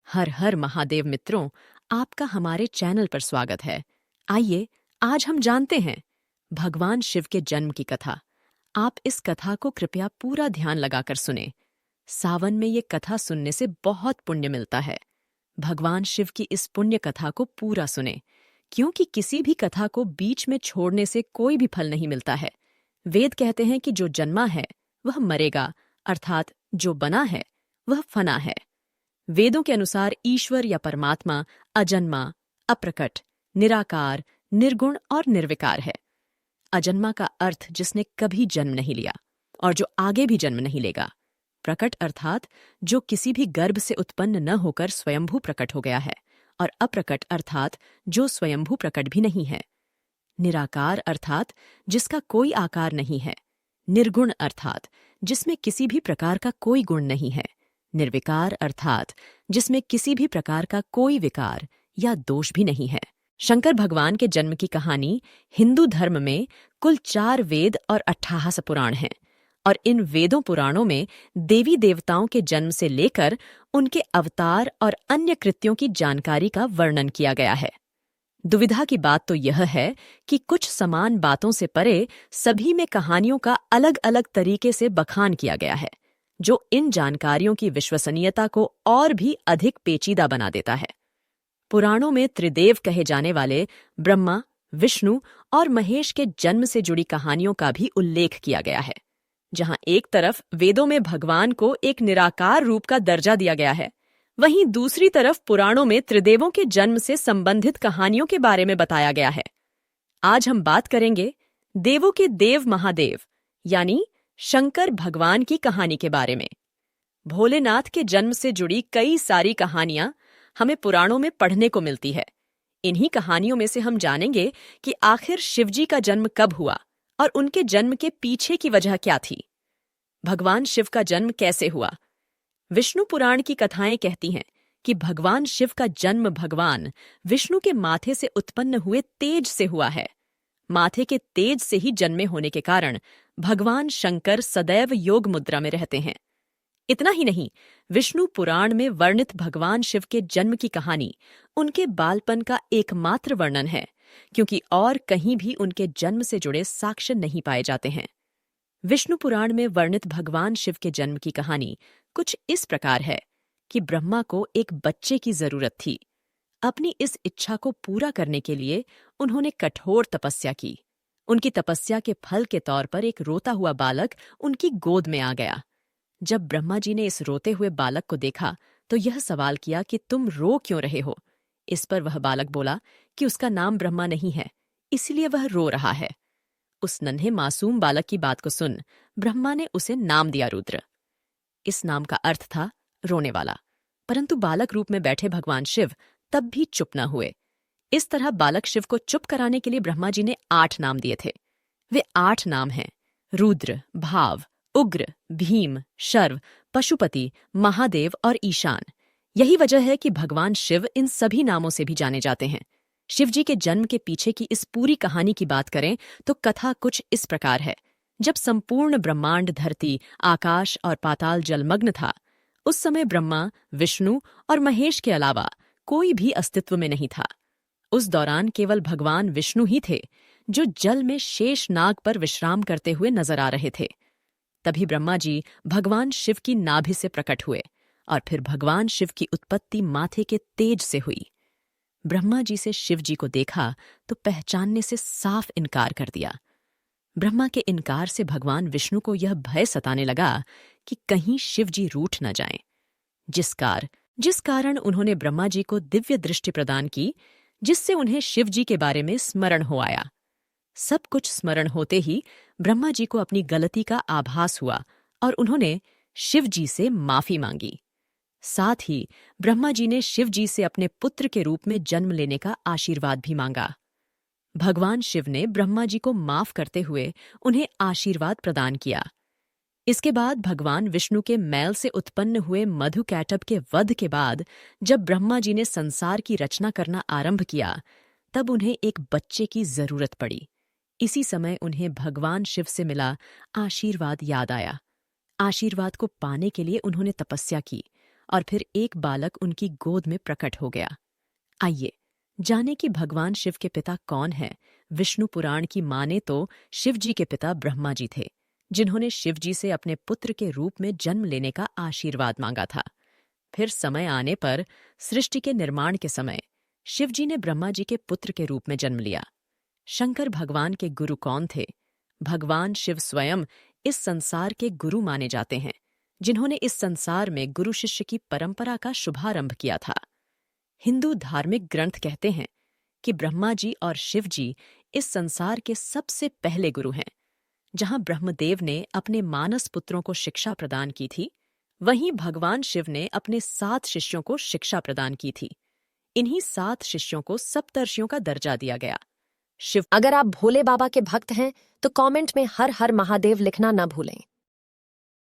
हर हर महादेव मित्रों, आपका हमारे चैनल पर स्वागत है। आइए आज हम जानते हैं भगवान शिव के जन्म की कथा। आप इस कथा को कृपया पूरा ध्यान लगाकर सुने। सावन में ये कथा सुनने से बहुत पुण्य मिलता है। भगवान शिव की इस पुण्य कथा को पूरा सुने, क्योंकि किसी भी कथा को बीच में छोड़ने से कोई भी फल नहीं मिलता है। वेद कहते हैं कि जो जन्मा है वह मरेगा, अर्थात जो बना है वह फना है। वेदों के अनुसार ईश्वर या परमात्मा अजन्मा, अप्रकट, निराकार, निर्गुण और निर्विकार है। अजन्मा का अर्थ जिसने कभी जन्म नहीं लिया और जो आगे भी जन्म नहीं लेगा। प्रकट अर्थात जो किसी भी गर्भ से उत्पन्न न होकर स्वयंभू प्रकट हो गया है, और अप्रकट अर्थात जो स्वयंभू प्रकट भी नहीं है। निराकार अर्थात जिसका कोई आकार नहीं है। निर्गुण अर्थात जिसमें किसी भी प्रकार का कोई गुण नहीं है। निर्विकार अर्थात जिसमें किसी भी प्रकार का कोई विकार या दोष भी नहीं है। शंकर भगवान के जन्म की कहानी हिंदू धर्म में कुल 4 वेद और 58 पुराण हैं, और इन वेदों पुराणों में देवी देवताओं के जन्म से लेकर उनके अवतार और अन्य कृत्यों की जानकारी का वर्णन किया गया है। दुविधा की बात तो यह है कि कुछ समान बातों से परे सभी में कहानियों का अलग अलग तरीके से बखान किया गया है, जो इन जानकारियों की विश्वसनीयता को और भी अधिक पेचीदा बना देता है। पुराणों में त्रिदेव कहे जाने वाले ब्रह्मा, विष्णु और महेश के जन्म से जुड़ी कहानियों का भी उल्लेख किया गया है। जहां एक तरफ वेदों में भगवान को एक निराकार रूप का दर्जा दिया गया है, वहीं दूसरी तरफ पुराणों में त्रिदेवों के जन्म से संबंधित कहानियों के बारे में बताया गया है। आज हम बात करेंगे देवों के देव महादेव यानी शंकर भगवान की कहानी के बारे में। भोलेनाथ के जन्म से जुड़ी कई सारी कहानियां हमें पुराणों में पढ़ने को मिलती है। इन्हीं कहानियों में से हम जानेंगे कि आखिर शिवजी का जन्म कब हुआ और उनके जन्म के पीछे की वजह क्या थी। भगवान शिव का जन्म कैसे हुआ? विष्णु पुराण की कथाएं कहती हैं कि भगवान शिव का जन्म भगवान विष्णु के माथे से उत्पन्न हुए तेज से हुआ है। माथे के तेज से ही जन्मे होने के कारण भगवान शंकर सदैव योग मुद्रा में रहते हैं। इतना ही नहीं, विष्णु पुराण में वर्णित भगवान शिव के जन्म की कहानी उनके बालपन का एकमात्र वर्णन है, क्योंकि और कहीं भी उनके जन्म से जुड़े साक्ष्य नहीं पाए जाते हैं। विष्णु पुराण में वर्णित भगवान शिव के जन्म की कहानी कुछ इस प्रकार है कि ब्रह्मा को एक बच्चे की जरूरत थी। अपनी इस इच्छा को पूरा करने के लिए उन्होंने कठोर तपस्या की। उनकी तपस्या के फल के तौर पर एक रोता हुआ बालक उनकी गोद में आ गया। जब ब्रह्मा जी ने इस रोते हुए बालक को देखा तो यह सवाल किया कि तुम रो क्यों रहे हो। इस पर वह बालक बोला कि उसका नाम ब्रह्मा नहीं है, इसलिए वह रो रहा है। उस नन्हे मासूम बालक की बात को सुन ब्रह्मा ने उसे नाम दिया रुद्र। इस नाम का अर्थ था रोने वाला। परंतु बालक रूप में बैठे भगवान शिव तब भी चुप न हुए। इस तरह बालक शिव को चुप कराने के लिए ब्रह्मा जी ने 8 नाम दिए थे। वे 8 नाम हैं: रुद्र, भाव, उग्र, भीम, शर्व, पशुपति, महादेव और ईशान। यही वजह है कि भगवान शिव इन सभी नामों से भी जाने जाते हैं। शिव जी के जन्म के पीछे की इस पूरी कहानी की बात करें तो कथा कुछ इस प्रकार है। जब संपूर्ण ब्रह्मांड, धरती, आकाश और पाताल जलमग्न था, उस समय ब्रह्मा, विष्णु और महेश के अलावा कोई भी अस्तित्व में नहीं था। उस दौरान केवल भगवान विष्णु ही थे, जो जल में शेष नाग पर विश्राम करते हुए नजर आ रहे थे। तभी ब्रह्मा जी भगवान शिव की नाभि से प्रकट हुए, और फिर भगवान शिव की उत्पत्ति माथे के तेज से हुई। ब्रह्मा जी से शिव जी को देखा तो पहचानने से साफ इनकार कर दिया। ब्रह्मा के इनकार से भगवान विष्णु को यह भय सताने लगा कि कहीं शिव जी रूठ न जाएं, जिस कारण उन्होंने ब्रह्मा जी को दिव्य दृष्टि प्रदान की, जिससे उन्हें शिव जी के बारे में स्मरण हो आया। सब कुछ स्मरण होते ही ब्रह्मा जी को अपनी गलती का आभास हुआ और उन्होंने शिव जी से माफी मांगी। साथ ही ब्रह्मा जी ने शिव जी से अपने पुत्र के रूप में जन्म लेने का आशीर्वाद भी मांगा। भगवान शिव ने ब्रह्मा जी को माफ करते हुए उन्हें आशीर्वाद प्रदान किया। इसके बाद भगवान विष्णु के मैल से उत्पन्न हुए मधुकैटभ के वध के बाद जब ब्रह्मा जी ने संसार की रचना करना आरंभ किया, तब उन्हें एक बच्चे की जरूरत पड़ी। इसी समय उन्हें भगवान शिव से मिला आशीर्वाद याद आया। आशीर्वाद को पाने के लिए उन्होंने तपस्या की और फिर एक बालक उनकी गोद में प्रकट हो गया। आइए जाने कि भगवान शिव के पिता कौन है। विष्णु पुराण की माने तो शिव जी के पिता ब्रह्मा जी थे, जिन्होंने शिव जी से अपने पुत्र के रूप में जन्म लेने का आशीर्वाद मांगा था। फिर समय आने पर सृष्टि के निर्माण के समय शिव जी ने ब्रह्मा जी के पुत्र के रूप में जन्म लिया। शंकर भगवान के गुरु कौन थे? भगवान शिव स्वयं इस संसार के गुरु माने जाते हैं, जिन्होंने इस संसार में गुरु शिष्य की परंपरा का शुभारंभ किया था। हिंदू धार्मिक ग्रंथ कहते हैं कि ब्रह्मा जी और शिव जी इस संसार के सबसे पहले गुरु हैं। जहां ब्रह्मदेव ने अपने मानस पुत्रों को शिक्षा प्रदान की थी, वहीं भगवान शिव ने अपने 7 शिष्यों को शिक्षा प्रदान की थी। इन्हीं 7 शिष्यों को सप्तर्षियों का दर्जा दिया गया। शिव अगर आप भोले बाबा के भक्त हैं तो कमेंट में हर हर महादेव लिखना न भूलें।